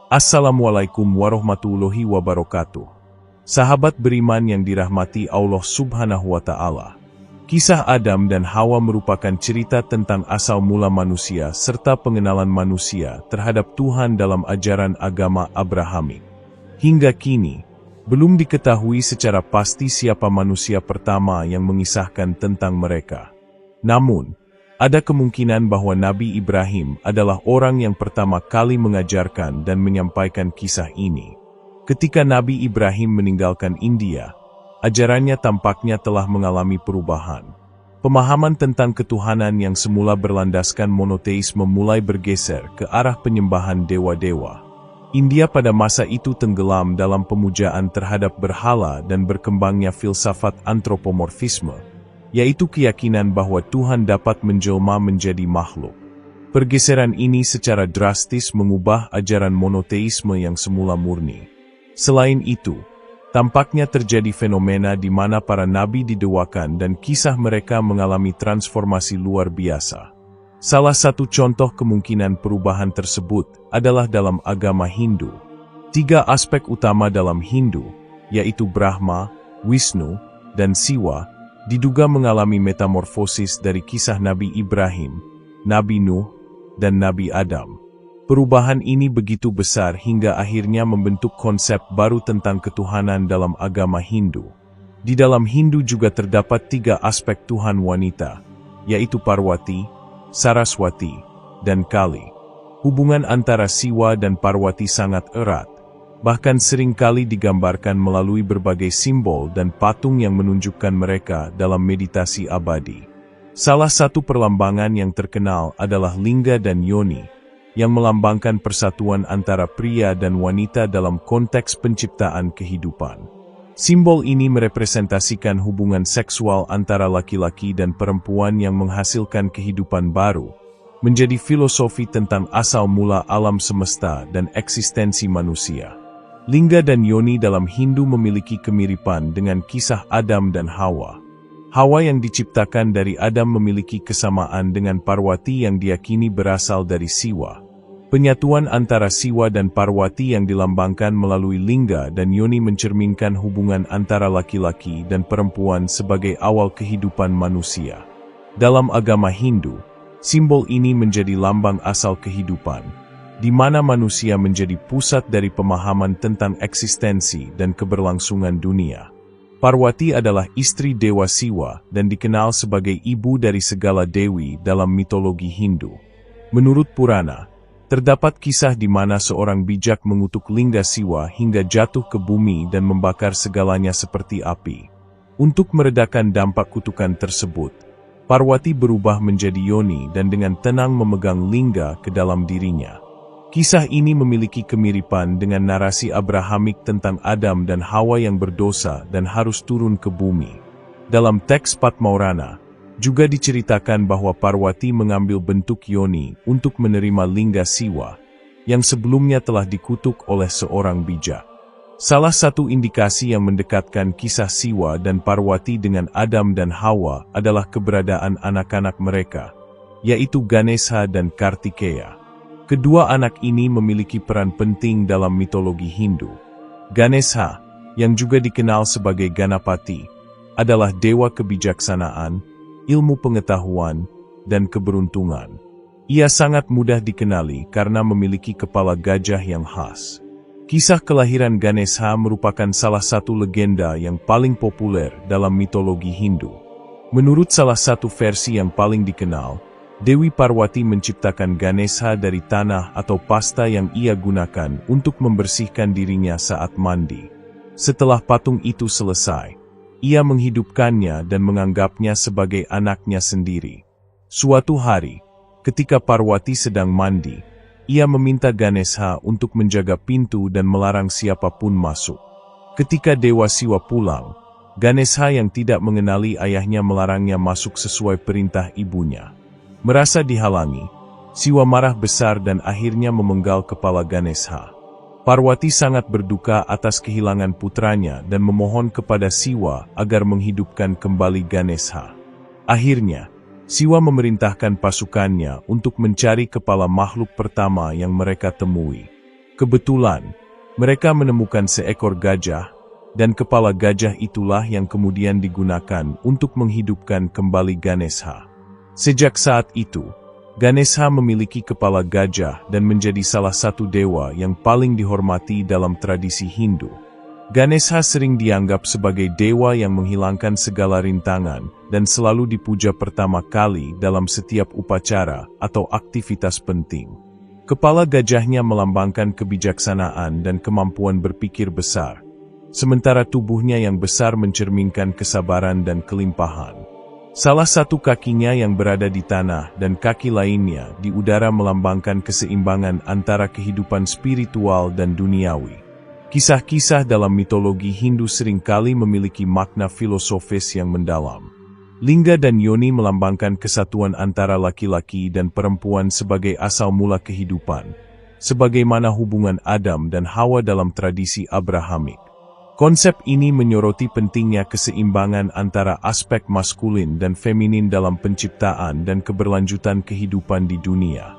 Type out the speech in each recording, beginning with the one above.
Assalamualaikum warahmatullahi wabarakatuh. Sahabat beriman yang dirahmati Allah Subhanahu wa Ta'ala. Kisah Adam dan Hawa merupakan cerita tentang asal mula manusia serta pengenalan manusia terhadap Tuhan dalam ajaran agama Abrahamik. Hingga kini, belum diketahui secara pasti siapa manusia pertama yang mengisahkan tentang mereka. Namun, ada kemungkinan bahwa Nabi Ibrahim adalah orang yang pertama kali mengajarkan dan menyampaikan kisah ini. Ketika Nabi Ibrahim meninggalkan India, ajarannya tampaknya telah mengalami perubahan. Pemahaman tentang ketuhanan yang semula berlandaskan monoteisme mulai bergeser ke arah penyembahan dewa-dewa. India pada masa itu tenggelam dalam pemujaan terhadap berhala dan berkembangnya filsafat antropomorfisme, yaitu keyakinan bahwa Tuhan dapat menjelma menjadi makhluk. Pergeseran ini secara drastis mengubah ajaran monoteisme yang semula murni. Selain itu, tampaknya terjadi fenomena di mana para nabi didewakan dan kisah mereka mengalami transformasi luar biasa. Salah satu contoh kemungkinan perubahan tersebut adalah dalam agama Hindu. 3 aspek utama dalam Hindu, yaitu Brahma, Wisnu, dan Siwa, diduga mengalami metamorfosis dari kisah Nabi Ibrahim, Nabi Nuh, dan Nabi Adam. Perubahan ini begitu besar hingga akhirnya membentuk konsep baru tentang ketuhanan dalam agama Hindu. Di dalam Hindu juga terdapat 3 aspek Tuhan wanita, yaitu Parwati, Saraswati, dan Kali. Hubungan antara Siwa dan Parwati sangat erat. Bahkan seringkali digambarkan melalui berbagai simbol dan patung yang menunjukkan mereka dalam meditasi abadi. Salah satu perlambangan yang terkenal adalah lingga dan yoni, yang melambangkan persatuan antara pria dan wanita dalam konteks penciptaan kehidupan. Simbol ini merepresentasikan hubungan seksual antara laki-laki dan perempuan yang menghasilkan kehidupan baru, menjadi filosofi tentang asal mula alam semesta dan eksistensi manusia. Lingga dan yoni dalam Hindu memiliki kemiripan dengan kisah Adam dan Hawa. Hawa yang diciptakan dari Adam memiliki kesamaan dengan Parwati yang diyakini berasal dari Siwa. Penyatuan antara Siwa dan Parwati yang dilambangkan melalui lingga dan yoni mencerminkan hubungan antara laki-laki dan perempuan sebagai awal kehidupan manusia. Dalam agama Hindu, simbol ini menjadi lambang asal kehidupan, di mana manusia menjadi pusat dari pemahaman tentang eksistensi dan keberlangsungan dunia. Parwati adalah istri Dewa Siwa dan dikenal sebagai ibu dari segala dewi dalam mitologi Hindu. Menurut Purana, terdapat kisah di mana seorang bijak mengutuk lingga Siwa hingga jatuh ke bumi dan membakar segalanya seperti api. Untuk meredakan dampak kutukan tersebut, Parwati berubah menjadi yoni dan dengan tenang memegang lingga ke dalam dirinya. Kisah ini memiliki kemiripan dengan narasi Abrahamik tentang Adam dan Hawa yang berdosa dan harus turun ke bumi. Dalam teks Padmaurana, juga diceritakan bahwa Parwati mengambil bentuk yoni untuk menerima lingga Siwa, yang sebelumnya telah dikutuk oleh seorang bijak. Salah satu indikasi yang mendekatkan kisah Siwa dan Parwati dengan Adam dan Hawa adalah keberadaan anak-anak mereka, yaitu Ganesha dan Kartikeya. Kedua anak ini memiliki peran penting dalam mitologi Hindu. Ganesha, yang juga dikenal sebagai Ganapati, adalah dewa kebijaksanaan, ilmu pengetahuan, dan keberuntungan. Ia sangat mudah dikenali karena memiliki kepala gajah yang khas. Kisah kelahiran Ganesha merupakan salah satu legenda yang paling populer dalam mitologi Hindu. Menurut salah satu versi yang paling dikenal, Dewi Parwati menciptakan Ganesha dari tanah atau pasta yang ia gunakan untuk membersihkan dirinya saat mandi. Setelah patung itu selesai, ia menghidupkannya dan menganggapnya sebagai anaknya sendiri. Suatu hari, ketika Parwati sedang mandi, ia meminta Ganesha untuk menjaga pintu dan melarang siapapun masuk. Ketika Dewa Siwa pulang, Ganesha yang tidak mengenali ayahnya melarangnya masuk sesuai perintah ibunya. Merasa dihalangi, Siwa marah besar dan akhirnya memenggal kepala Ganesha. Parwati sangat berduka atas kehilangan putranya dan memohon kepada Siwa agar menghidupkan kembali Ganesha. Akhirnya, Siwa memerintahkan pasukannya untuk mencari kepala makhluk pertama yang mereka temui. Kebetulan, mereka menemukan seekor gajah, dan kepala gajah itulah yang kemudian digunakan untuk menghidupkan kembali Ganesha. Sejak saat itu, Ganesha memiliki kepala gajah dan menjadi salah satu dewa yang paling dihormati dalam tradisi Hindu. Ganesha sering dianggap sebagai dewa yang menghilangkan segala rintangan dan selalu dipuja pertama kali dalam setiap upacara atau aktivitas penting. Kepala gajahnya melambangkan kebijaksanaan dan kemampuan berpikir besar, sementara tubuhnya yang besar mencerminkan kesabaran dan kelimpahan. Salah satu kakinya yang berada di tanah dan kaki lainnya di udara melambangkan keseimbangan antara kehidupan spiritual dan duniawi. Kisah-kisah dalam mitologi Hindu seringkali memiliki makna filosofis yang mendalam. Lingga dan yoni melambangkan kesatuan antara laki-laki dan perempuan sebagai asal mula kehidupan, sebagaimana hubungan Adam dan Hawa dalam tradisi Abrahamik. Konsep ini menyoroti pentingnya keseimbangan antara aspek maskulin dan feminin dalam penciptaan dan keberlanjutan kehidupan di dunia.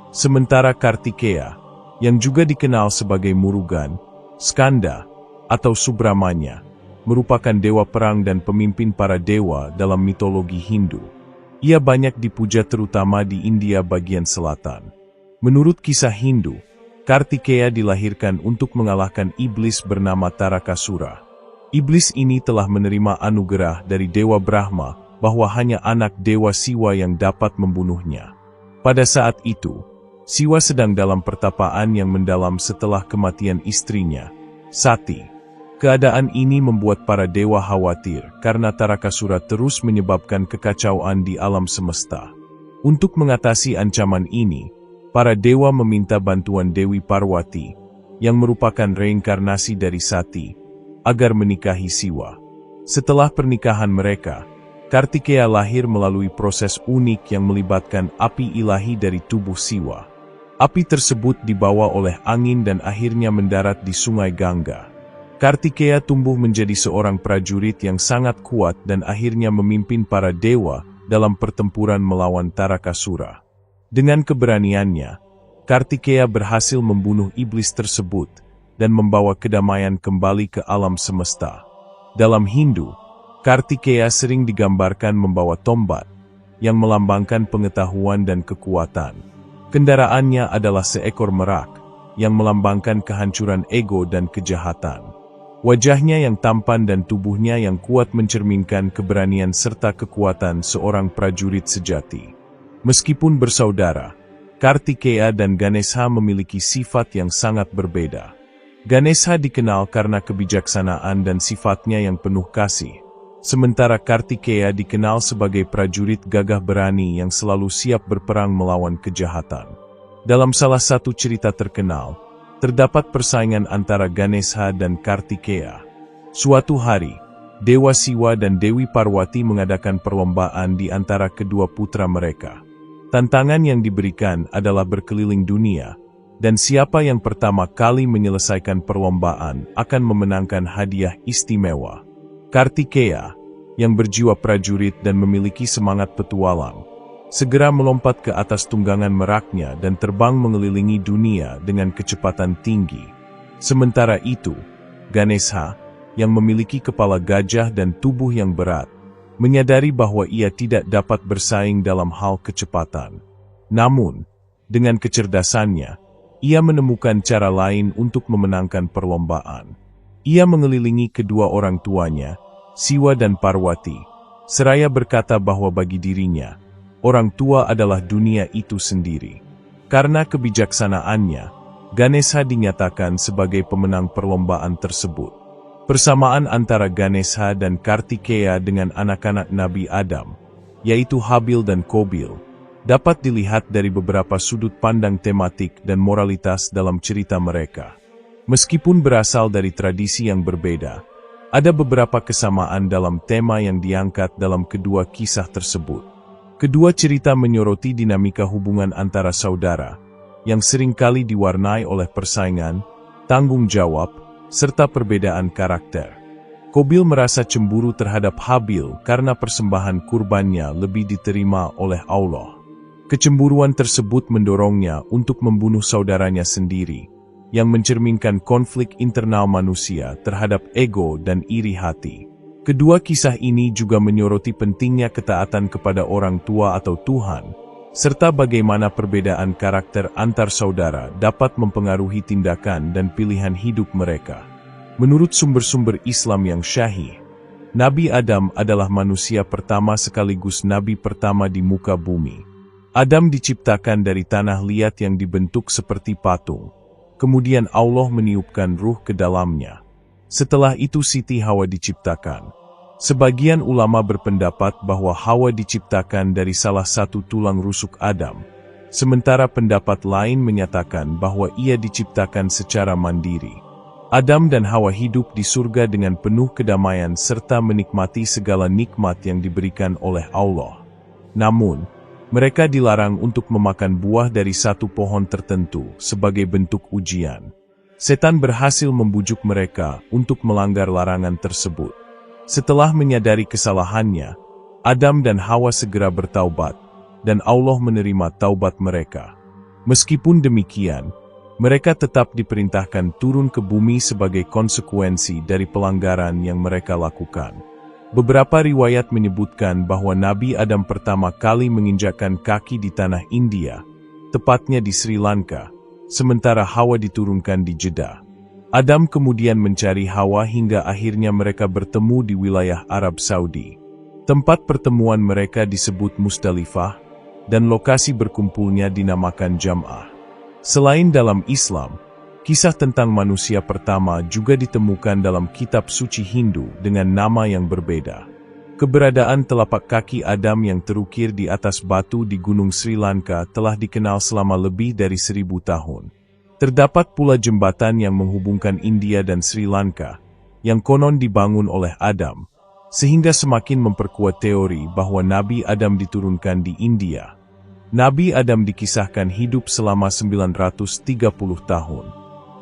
Sementara Kartikeya, yang juga dikenal sebagai Murugan, Skanda, atau Subramanya, merupakan dewa perang dan pemimpin para dewa dalam mitologi Hindu. Ia banyak dipuja terutama di India bagian selatan. Menurut kisah Hindu, Kartikeya dilahirkan untuk mengalahkan iblis bernama Tarakasura. Iblis ini telah menerima anugerah dari Dewa Brahma bahwa hanya anak Dewa Siwa yang dapat membunuhnya. Pada saat itu, Siwa sedang dalam pertapaan yang mendalam setelah kematian istrinya, Sati. Keadaan ini membuat para dewa khawatir karena Tarakasura terus menyebabkan kekacauan di alam semesta. Untuk mengatasi ancaman ini, para dewa meminta bantuan Dewi Parwati, yang merupakan reinkarnasi dari Sati, agar menikahi Siwa. Setelah pernikahan mereka, Kartikeya lahir melalui proses unik yang melibatkan api ilahi dari tubuh Siwa. Api tersebut dibawa oleh angin dan akhirnya mendarat di Sungai Gangga. Kartikeya tumbuh menjadi seorang prajurit yang sangat kuat dan akhirnya memimpin para dewa dalam pertempuran melawan Tarakasura. Dengan keberaniannya, Kartikeya berhasil membunuh iblis tersebut dan membawa kedamaian kembali ke alam semesta. Dalam Hindu, Kartikeya sering digambarkan membawa tombak, yang melambangkan pengetahuan dan kekuatan. Kendaraannya adalah seekor merak, yang melambangkan kehancuran ego dan kejahatan. Wajahnya yang tampan dan tubuhnya yang kuat mencerminkan keberanian serta kekuatan seorang prajurit sejati. Meskipun bersaudara, Kartikeya dan Ganesha memiliki sifat yang sangat berbeda. Ganesha dikenal karena kebijaksanaan dan sifatnya yang penuh kasih, sementara Kartikeya dikenal sebagai prajurit gagah berani yang selalu siap berperang melawan kejahatan. Dalam salah satu cerita terkenal, terdapat persaingan antara Ganesha dan Kartikeya. Suatu hari, Dewa Siwa dan Dewi Parwati mengadakan perlombaan di antara kedua putra mereka. Tantangan yang diberikan adalah berkeliling dunia, dan siapa yang pertama kali menyelesaikan perlombaan akan memenangkan hadiah istimewa. Kartikeya, yang berjiwa prajurit dan memiliki semangat petualang, segera melompat ke atas tunggangan meraknya dan terbang mengelilingi dunia dengan kecepatan tinggi. Sementara itu, Ganesha, yang memiliki kepala gajah dan tubuh yang berat, menyadari bahwa ia tidak dapat bersaing dalam hal kecepatan. Namun, dengan kecerdasannya, ia menemukan cara lain untuk memenangkan perlombaan. Ia mengelilingi kedua orang tuanya, Siwa dan Parwati, seraya berkata bahwa bagi dirinya, orang tua adalah dunia itu sendiri. Karena kebijaksanaannya, Ganesha dinyatakan sebagai pemenang perlombaan tersebut. Persamaan antara Ganesha dan Kartikeya dengan anak-anak Nabi Adam, yaitu Habil dan Qabil, dapat dilihat dari beberapa sudut pandang tematik dan moralitas dalam cerita mereka. Meskipun berasal dari tradisi yang berbeda, ada beberapa kesamaan dalam tema yang diangkat dalam kedua kisah tersebut. Kedua cerita menyoroti dinamika hubungan antara saudara, yang seringkali diwarnai oleh persaingan, tanggung jawab, serta perbedaan karakter. Qabil merasa cemburu terhadap Habil karena persembahan kurbannya lebih diterima oleh Allah. Kecemburuan tersebut mendorongnya untuk membunuh saudaranya sendiri, yang mencerminkan konflik internal manusia terhadap ego dan iri hati. Kedua kisah ini juga menyoroti pentingnya ketaatan kepada orang tua atau Tuhan, serta bagaimana perbedaan karakter antar saudara dapat mempengaruhi tindakan dan pilihan hidup mereka. Menurut sumber-sumber Islam yang syahih, Nabi Adam adalah manusia pertama sekaligus nabi pertama di muka bumi. Adam diciptakan dari tanah liat yang dibentuk seperti patung. Kemudian Allah meniupkan ruh ke dalamnya. Setelah itu Siti Hawa diciptakan. Sebagian ulama berpendapat bahwa Hawa diciptakan dari salah satu tulang rusuk Adam, sementara pendapat lain menyatakan bahwa ia diciptakan secara mandiri. Adam dan Hawa hidup di surga dengan penuh kedamaian serta menikmati segala nikmat yang diberikan oleh Allah. Namun, mereka dilarang untuk memakan buah dari satu pohon tertentu sebagai bentuk ujian. Setan berhasil membujuk mereka untuk melanggar larangan tersebut. Setelah menyadari kesalahannya, Adam dan Hawa segera bertaubat, dan Allah menerima taubat mereka. Meskipun demikian, mereka tetap diperintahkan turun ke bumi sebagai konsekuensi dari pelanggaran yang mereka lakukan. Beberapa riwayat menyebutkan bahwa Nabi Adam pertama kali menginjakkan kaki di tanah India, tepatnya di Sri Lanka, sementara Hawa diturunkan di Jeddah. Adam kemudian mencari Hawa hingga akhirnya mereka bertemu di wilayah Arab Saudi. Tempat pertemuan mereka disebut Musdalifah, dan lokasi berkumpulnya dinamakan Jam'ah. Selain dalam Islam, kisah tentang manusia pertama juga ditemukan dalam kitab suci Hindu dengan nama yang berbeda. Keberadaan telapak kaki Adam yang terukir di atas batu di Gunung Sri Lanka telah dikenal selama lebih dari 1000 tahun. Terdapat pula jembatan yang menghubungkan India dan Sri Lanka, yang konon dibangun oleh Adam, sehingga semakin memperkuat teori bahwa Nabi Adam diturunkan di India. Nabi Adam dikisahkan hidup selama 930 tahun.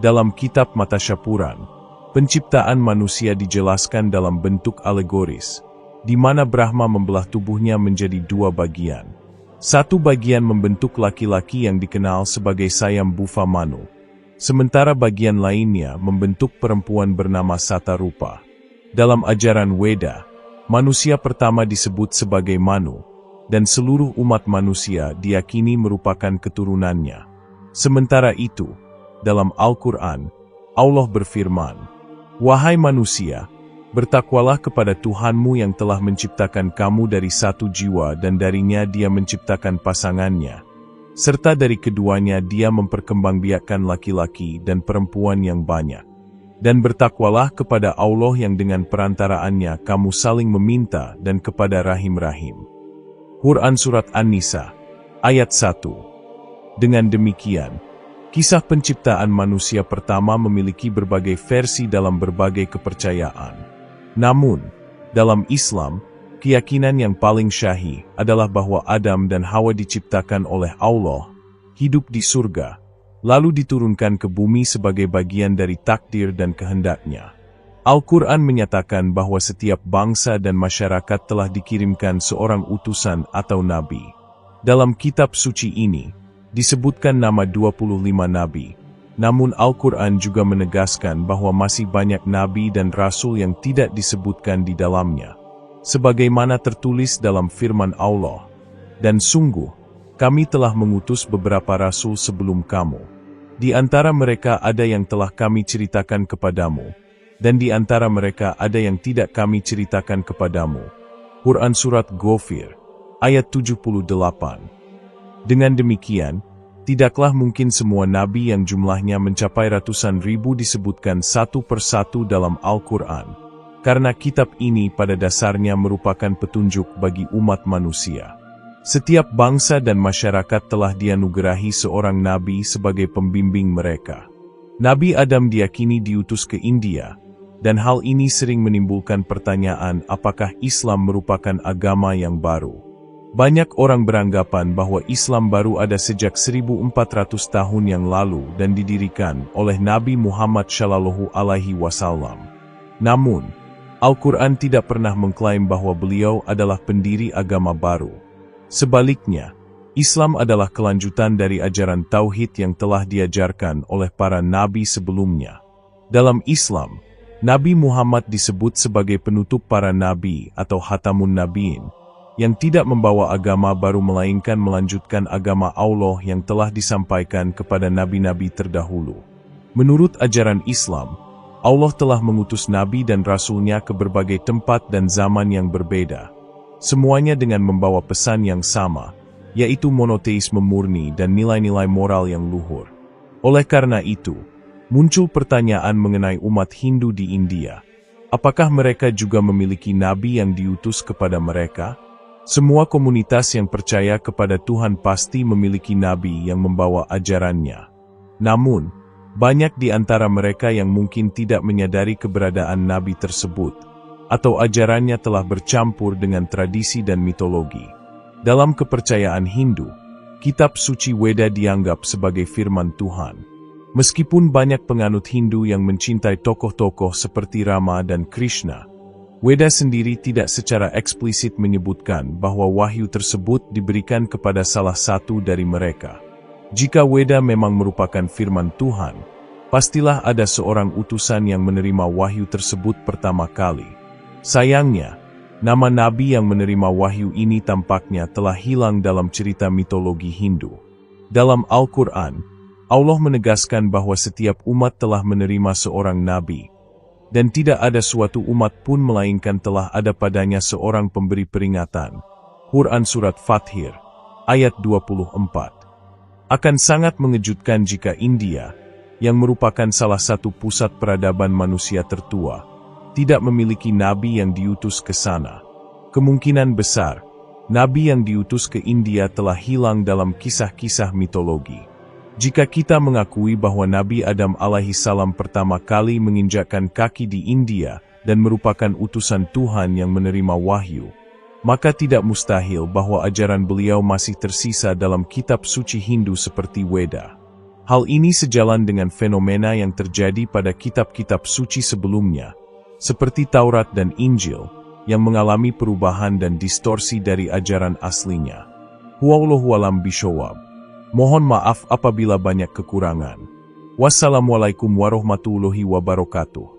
Dalam kitab Matasyapuran, penciptaan manusia dijelaskan dalam bentuk alegoris, di mana Brahma membelah tubuhnya menjadi 2 bagian. Satu bagian membentuk laki-laki yang dikenal sebagai Sayambhuva Manu, sementara bagian lainnya membentuk perempuan bernama Satarupa. Dalam ajaran Weda, manusia pertama disebut sebagai Manu, dan seluruh umat manusia diyakini merupakan keturunannya. Sementara itu, dalam Al-Quran, Allah berfirman, "Wahai manusia, bertakwalah kepada Tuhanmu yang telah menciptakan kamu dari satu jiwa dan darinya Dia menciptakan pasangannya, serta dari keduanya Dia memperkembangbiakkan laki-laki dan perempuan yang banyak. Dan bertakwalah kepada Allah yang dengan perantaraannya kamu saling meminta dan kepada rahim-rahim." Quran Surat An-Nisa, ayat 1. Dengan demikian, kisah penciptaan manusia pertama memiliki berbagai versi dalam berbagai kepercayaan. Namun, dalam Islam, keyakinan yang paling syahih adalah bahwa Adam dan Hawa diciptakan oleh Allah, hidup di surga, lalu diturunkan ke bumi sebagai bagian dari takdir dan kehendaknya. Al-Quran menyatakan bahwa setiap bangsa dan masyarakat telah dikirimkan seorang utusan atau nabi. Dalam kitab suci ini, disebutkan nama 25 nabi. Namun Al-Quran juga menegaskan bahwa masih banyak nabi dan rasul yang tidak disebutkan di dalamnya. Sebagaimana tertulis dalam firman Allah, "Dan sungguh, kami telah mengutus beberapa rasul sebelum kamu. Di antara mereka ada yang telah kami ceritakan kepadamu, dan di antara mereka ada yang tidak kami ceritakan kepadamu." Quran Surat Ghafir, ayat 78. Dengan demikian, tidaklah mungkin semua nabi yang jumlahnya mencapai ratusan ribu disebutkan satu persatu dalam Al-Quran, karena kitab ini pada dasarnya merupakan petunjuk bagi umat manusia. Setiap bangsa dan masyarakat telah dianugerahi seorang nabi sebagai pembimbing mereka. Nabi Adam diyakini diutus ke India, dan hal ini sering menimbulkan pertanyaan apakah Islam merupakan agama yang baru. Banyak orang beranggapan bahwa Islam baru ada sejak 1400 tahun yang lalu dan didirikan oleh Nabi Muhammad SAW. Namun, Al-Quran tidak pernah mengklaim bahwa beliau adalah pendiri agama baru. Sebaliknya, Islam adalah kelanjutan dari ajaran tauhid yang telah diajarkan oleh para nabi sebelumnya. Dalam Islam, Nabi Muhammad disebut sebagai penutup para nabi atau Khatamun Nabiin, yang tidak membawa agama baru melainkan melanjutkan agama Allah yang telah disampaikan kepada nabi-nabi terdahulu. Menurut ajaran Islam, Allah telah mengutus nabi dan rasulnya ke berbagai tempat dan zaman yang berbeda. Semuanya dengan membawa pesan yang sama, yaitu monoteisme murni dan nilai-nilai moral yang luhur. Oleh karena itu, muncul pertanyaan mengenai umat Hindu di India. Apakah mereka juga memiliki nabi yang diutus kepada mereka? Semua komunitas yang percaya kepada Tuhan pasti memiliki nabi yang membawa ajarannya. Namun, banyak di antara mereka yang mungkin tidak menyadari keberadaan nabi tersebut, atau ajarannya telah bercampur dengan tradisi dan mitologi. Dalam kepercayaan Hindu, kitab suci Weda dianggap sebagai firman Tuhan. Meskipun banyak penganut Hindu yang mencintai tokoh-tokoh seperti Rama dan Krishna, Weda sendiri tidak secara eksplisit menyebutkan bahwa wahyu tersebut diberikan kepada salah satu dari mereka. Jika Weda memang merupakan firman Tuhan, pastilah ada seorang utusan yang menerima wahyu tersebut pertama kali. Sayangnya, nama nabi yang menerima wahyu ini tampaknya telah hilang dalam cerita mitologi Hindu. Dalam Al-Quran, Allah menegaskan bahwa setiap umat telah menerima seorang nabi, dan tidak ada suatu umat pun melainkan telah ada padanya seorang pemberi peringatan. Quran Surat Fathir, ayat 24. Akan sangat mengejutkan jika India, yang merupakan salah satu pusat peradaban manusia tertua, tidak memiliki nabi yang diutus ke sana. Kemungkinan besar, nabi yang diutus ke India telah hilang dalam kisah-kisah mitologi. Jika kita mengakui bahwa Nabi Adam alaihissalam pertama kali menginjakkan kaki di India dan merupakan utusan Tuhan yang menerima wahyu, maka tidak mustahil bahwa ajaran beliau masih tersisa dalam kitab suci Hindu seperti Weda. Hal ini sejalan dengan fenomena yang terjadi pada kitab-kitab suci sebelumnya, seperti Taurat dan Injil, yang mengalami perubahan dan distorsi dari ajaran aslinya. Wallahu a'lam bishawab. Mohon maaf apabila banyak kekurangan. Wassalamualaikum warahmatullahi wabarakatuh.